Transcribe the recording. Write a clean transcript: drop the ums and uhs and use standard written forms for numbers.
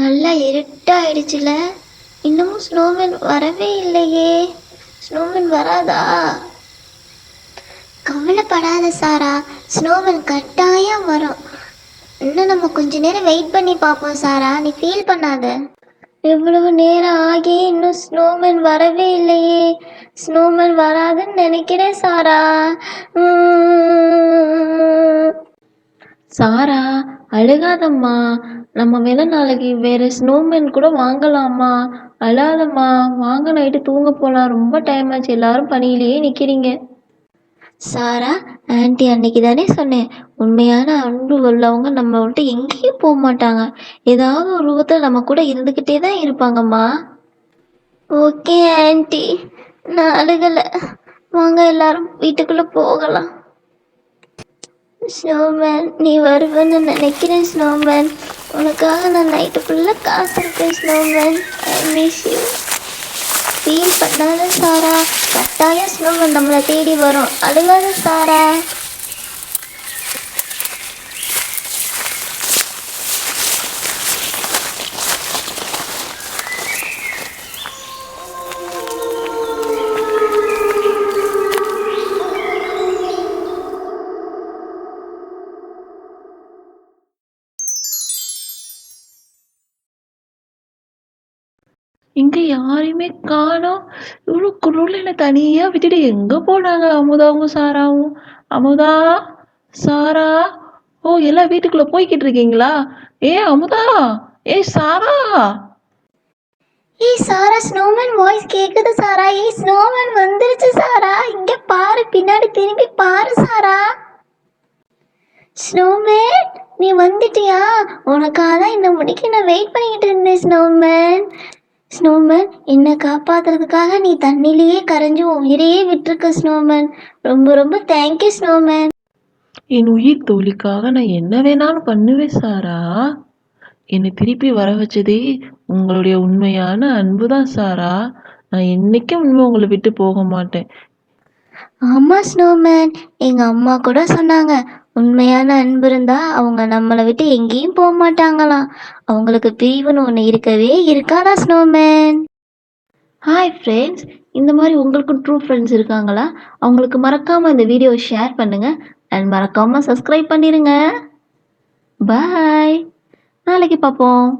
நல்லா இருட்டாயிடுச்சுல. இன்னமும் ஸ்னோமேன் வரவே இல்லையே. ஸ்னோமேன் வராதா? கவலைப்படாத சாரா, ஸ்னோமேன் கட்டாயம் வரும். இன்னும் நம்ம கொஞ்ச நேரம் வெயிட் பண்ணி பார்ப்போம் சாரா, நீ ஃபீல் பண்ணாத. எவ்வளவு நேரம் ஆகி இன்னும் ஸ்னோமேன் வரவே இல்லையே. ஸ்னோமேன் வராதுன்னு நினைக்கிறேன் சாரா. சாரா, அழுகாதம்மா. நம்ம வேணா நாளைக்கு வேற ஸ்னோமேன் கூட வாங்கலாமா? அழாதம்மா. வாங்க, நைட்டு தூங்க போலாம். ரொம்ப டைம் ஆச்சு. எல்லாரும் பணியிலேயே நிக்கிறீங்க. சாரா, ஆன்ட்டி அன்னைக்கு தானே சொன்னேன், உண்மையான அன்பு உள்ளவங்க நம்ம விட்டு எங்கேயும் போக மாட்டாங்க. ஏதாவது ஒரு ரூபத்தில் நம்ம கூட இருந்துக்கிட்டே தான் இருப்பாங்கம்மா. ஓகே ஆன்ட்டி, நான் அழுகலை. வாங்க எல்லாரும் வீட்டுக்குள்ளே போகலாம். ஸ்னோமேன், நீ வருவேன்னு நினைக்கிறேன் ஸ்னோமேன். உனக்காக நான் நைட்டு ஃபுல்லாக காத்திருப்பேன் snowman. I miss you. Feel பண்ணாத சாரா, கட்டாயம் ஸ்னோமேன் நம்மளை தேடி வரும். அழுகாத சாரா. இங்க யாரையுமே காணோம். இவ்வளோ குருளில தனியா விட்டுட்டு எங்க போனாங்க அமுதாவும் சாராவும்? அமுதா, சாரா. ஓ, எல்லாம் வீட்டுக்குள்ள போய்கிட்டு இருக்கீங்களா? ஏ அமுதா, ஏ சாரா. ஏய் சாரா, ஸ்னோமேன் வாய்ஸ் கேக்குது சாரா. ஏய் ஸ்னோமேன் வந்துருச்சு சாரா. இங்க பாரு, பின்னாடி திரும்பி பாரு சாரா. ஸ்னோமேன், நீ வந்துட்டியா? உனக்காக தான் இந்த முடிக்கு நான் வெயிட் பண்ணிக்கிட்டு இருந்தேன் ஸ்னோமேன். ஸ்னோமேன், என்னை காப்பாத்துறதுக்காக நீ தண்ணிலேயே கரைஞ்சு உயிரையே விட்டுருக்க ஸ்னோமேன். ரொம்ப ரொம்ப தேங்க்யூ ஸ்னோமேன். என் உயிர் தோழிக்காக நான் என்ன வேணாலும் பண்ணுவேன் சாரா. என்னை திருப்பி வர வச்சதே உங்களுடைய உண்மையான அன்பு தான் சாரா. நான் என்னைக்கும் உண்மை உங்களை விட்டு போக மாட்டேன். ஆமா ஸ்னோமேன், எங்க அம்மா கூட சொன்னாங்க, உண்மையான அன்பு இருந்தா அவங்க நம்மளை விட்டு எங்கேயும் போக மாட்டாங்களாம். அவங்களுக்கு பிரிவுன்னு ஒன்று இருக்கவே இருக்காதா ஸ்னோமேன். ஹாய் ஃப்ரெண்ட்ஸ், இந்த மாதிரி உங்களுக்கு ட்ரூ ஃப்ரெண்ட்ஸ் இருக்காங்களா? அவங்களுக்கு மறக்காமல் இந்த வீடியோவை ஷேர் பண்ணுங்கள் அண்ட் மறக்காமல் சப்ஸ்கிரைப் பண்ணிடுங்க. பாய், நாளைக்கு பார்ப்போம்.